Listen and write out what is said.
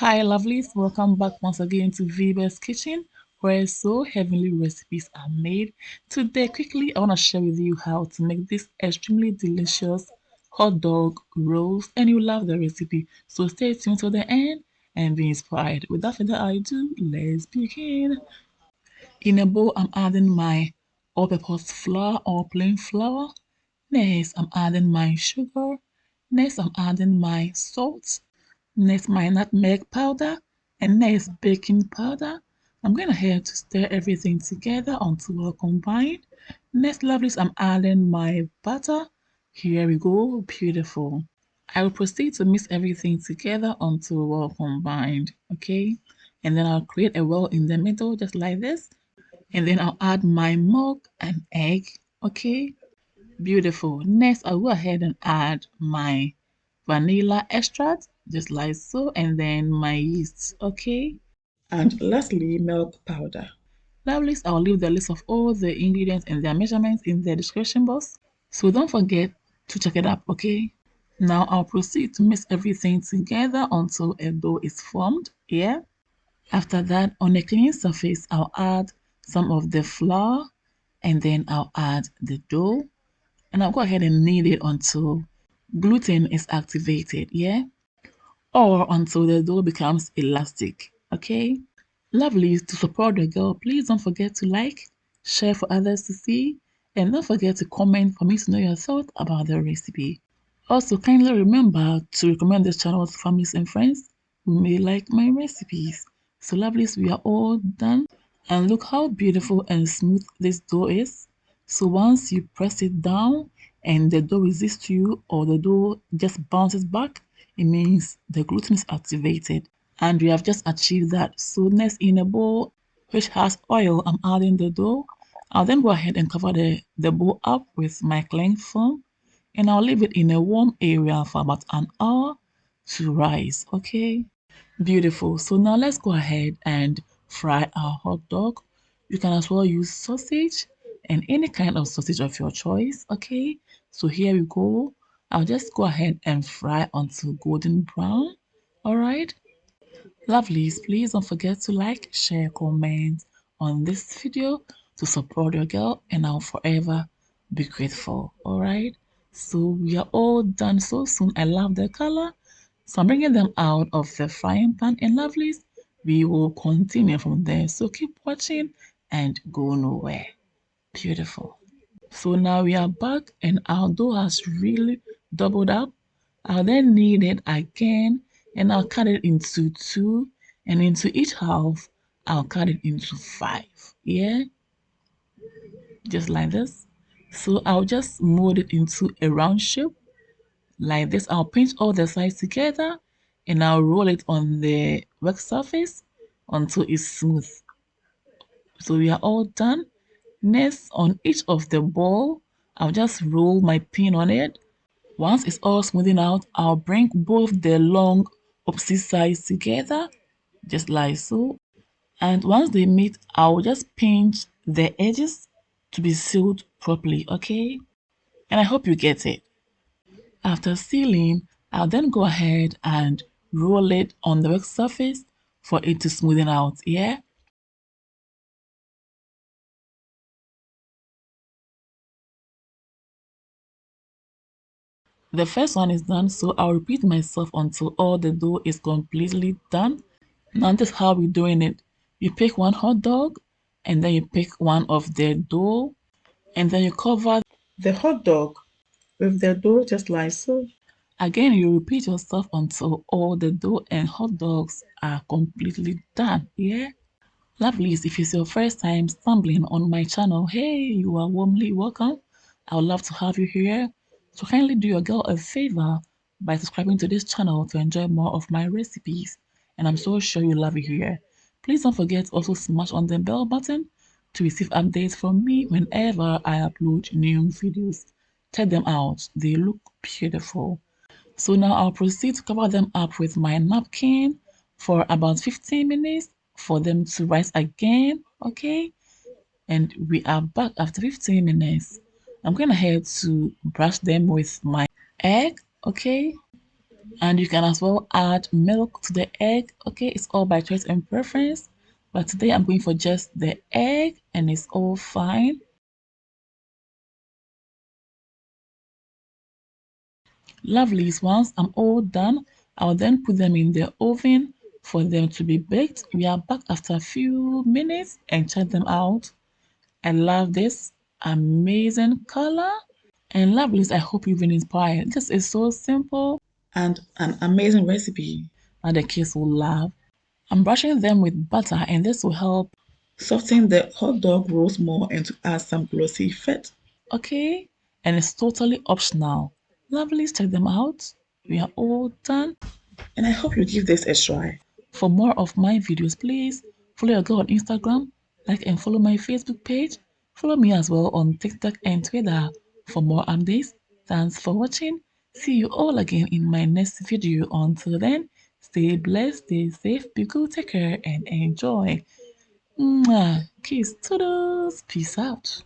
Hi lovelies, welcome back once again to Viva's Kitchen, where so heavenly recipes are made. Today quickly I want to share with you how to make this extremely delicious hot dog roast, and you love the recipe, so stay tuned to the end and be inspired. Without further ado, let's begin. In a bowl I'm adding my all-purpose flour or plain flour. Next I'm adding my sugar. Next I'm adding my salt. Next, my nutmeg powder, and next, baking powder. I'm going ahead to stir everything together until well combined. Next, lovelies, I'm adding my butter. Here we go, beautiful. I will proceed to mix everything together until well combined, okay? And then I'll create a well in the middle, just like this. And then I'll add my milk and egg, okay? Beautiful. Next, I'll go ahead and add my vanilla extract, just like so, and then my yeast, okay? And lastly, milk powder. Lovelies, I'll leave the list of all the ingredients and their measurements in the description box, so don't forget to check it up, okay? Now I'll proceed to mix everything together until a dough is formed, yeah? After that, on a clean surface, I'll add some of the flour, and then I'll add the dough, and I'll go ahead and knead it until gluten is activated, yeah? Or until the dough becomes elastic, okay? Lovely, to support the girl, please don't forget to like, share for others to see, and don't forget to comment for me to know your thoughts about the recipe. Also, kindly remember to recommend this channel to families and friends who may like my recipes. So lovelies, we are all done. And look how beautiful and smooth this dough is. So once you press it down and the dough resists you or the dough just bounces back, it means the gluten is activated. And we have just achieved that. So next, in a bowl which has oil, I'm adding the dough. I'll then go ahead and cover the bowl up with my cling film, and I'll leave it in a warm area for about an hour to rise, okay? Beautiful. So now let's go ahead and fry our hot dog. You can as well use sausage and any kind of sausage of your choice, okay? So here we go. I'll just go ahead and fry until golden brown, all right? Lovelies, please don't forget to like, share, comment on this video to support your girl, and I'll forever be grateful, all right? So we are all done so soon. I love the color. So I'm bringing them out of the frying pan, and lovelies, we will continue from there. So keep watching and go nowhere. Beautiful. So now we are back and our dough has really doubled up. I'll then knead it again and I'll cut it into two, and into each half I'll cut it into five. Yeah, just like this. So I'll just mold it into a round shape like this. I'll pinch all the sides together and I'll roll it on the work surface until it's smooth. So we are all done. Next, on each of the ball, I'll just roll my pin on it. Once it's all smoothing out, I'll bring both the long opposite sides together, just like so. And once they meet, I'll just pinch the edges to be sealed properly, okay? And I hope you get it. After sealing, I'll then go ahead and roll it on the work surface for it to smoothen out, yeah? The first one is done, so I'll repeat myself until all the dough is completely done. Now this is how we're doing it. You pick one hot dog, and then you pick one of the dough, and then you cover the hot dog with the dough just like so. Again, you repeat yourself until all the dough and hot dogs are completely done, yeah? Lovelies, if it's your first time stumbling on my channel, hey, you are warmly welcome. I would love to have you here. So kindly do your girl a favor by subscribing to this channel to enjoy more of my recipes. And I'm so sure you love it here. Please don't forget to also smash on the bell button to receive updates from me whenever I upload new videos. Check them out. They look beautiful. So now I'll proceed to cover them up with my napkin for about 15 minutes for them to rise again, okay? And we are back after 15 minutes. I'm going ahead to brush them with my egg, okay? And you can as well add milk to the egg. Okay, it's all by choice and preference. But today I'm going for just the egg and it's all fine. Lovelies, once I'm all done, I'll then put them in the oven for them to be baked. We are back after a few minutes and check them out. I love this amazing color. And lovelies, I hope you've been inspired. This is so simple and an amazing recipe that the kids will love. I'm brushing them with butter and this will help soften the hot dog rolls more and to add some glossy fat. Okay? And it's totally optional. Lovelies, check them out. We are all done. And I hope you give this a try. For more of my videos, please follow your girl on Instagram, like and follow my Facebook page. Follow me as well on TikTok and Twitter for more updates. Thanks for watching. See you all again in my next video. Until then, stay blessed, stay safe, be good, take care, and enjoy. Mwah. Kiss, toodles, peace out.